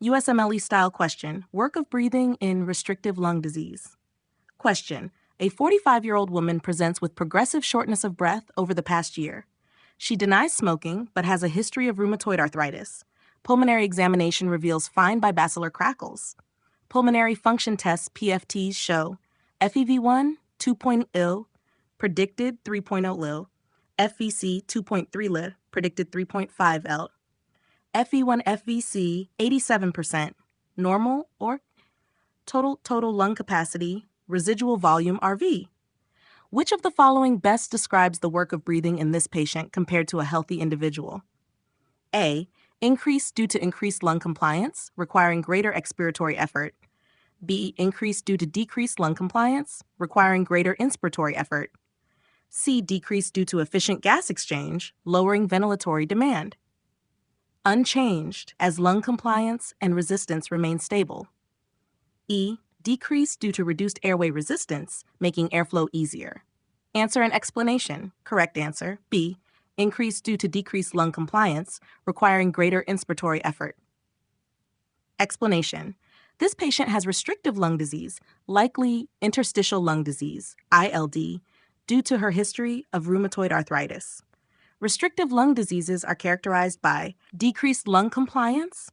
USMLE style question, work of breathing in restrictive lung disease. Question, a 45-year-old woman presents with progressive shortness of breath over the past year. She denies smoking, but has a history of rheumatoid arthritis. Pulmonary examination reveals fine bibacillar crackles. Pulmonary function tests, PFTs, show FEV1, 2.0, predicted 3.0 L, FVC, 2.3 L, predicted 3.5 L. FE1 FVC, 87%, normal or total lung capacity, residual volume RV. Which of the following best describes the work of breathing in this patient compared to a healthy individual? A. Increase due to increased lung compliance, requiring greater expiratory effort. B. Increase due to decreased lung compliance, requiring greater inspiratory effort. C. Decrease due to efficient gas exchange, lowering ventilatory demand. Unchanged, as lung compliance and resistance remain stable. E. Decrease due to reduced airway resistance, making airflow easier. Answer and explanation. Correct answer. B. Increase due to decreased lung compliance, requiring greater inspiratory effort. Explanation. This patient has restrictive lung disease, likely interstitial lung disease, ILD, due to her history of rheumatoid arthritis. Restrictive lung diseases are characterized by decreased lung compliance.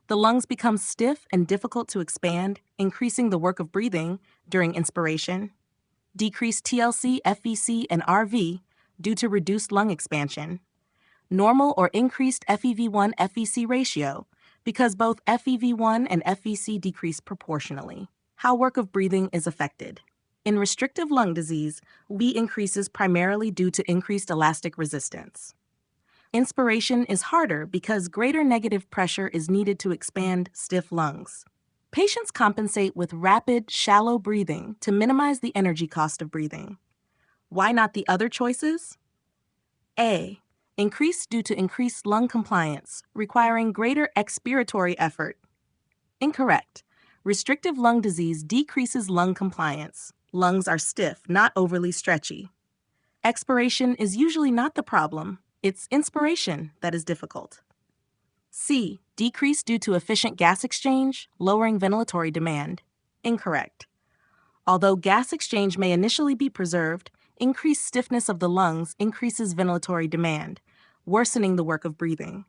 The lungs become stiff and difficult to expand, increasing the work of breathing during inspiration. Decreased TLC, FVC, and RV due to reduced lung expansion. Normal or increased FEV1 FVC ratio, because both FEV1 and FVC decrease proportionally. How work of breathing is affected. In restrictive lung disease, V increases primarily due to increased elastic resistance. Inspiration is harder because greater negative pressure is needed to expand stiff lungs. Patients compensate with rapid, shallow breathing to minimize the energy cost of breathing. Why not the other choices? A. Increase due to increased lung compliance, requiring greater expiratory effort. Incorrect. Restrictive lung disease decreases lung compliance. Lungs are stiff, not overly stretchy. Expiration is usually not the problem. It's inspiration that is difficult. C. Decrease due to efficient gas exchange, lowering ventilatory demand. Incorrect. Although gas exchange may initially be preserved, increased stiffness of the lungs increases ventilatory demand, worsening the work of breathing.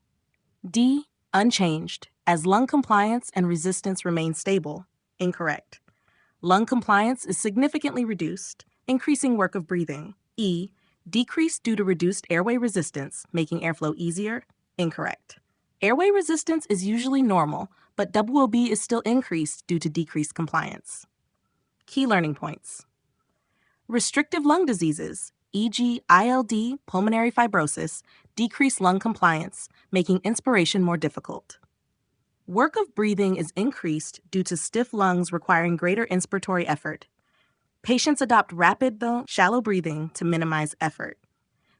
D. Unchanged, as lung compliance and resistance remain stable. Incorrect. Lung compliance is significantly reduced, increasing work of breathing. E. Decreased due to reduced airway resistance, making airflow easier. Incorrect. Airway resistance is usually normal, but WOB is still increased due to decreased compliance. Key learning points. Restrictive lung diseases, e.g. ILD, pulmonary fibrosis, decrease lung compliance, making inspiration more difficult. Work of breathing is increased due to stiff lungs requiring greater inspiratory effort. Patients adopt rapid, though shallow breathing to minimize effort.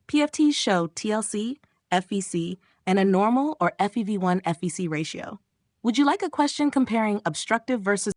PFTs show TLC, FVC, and a normal or FEV1 FVC ratio. Would you like a question comparing obstructive versus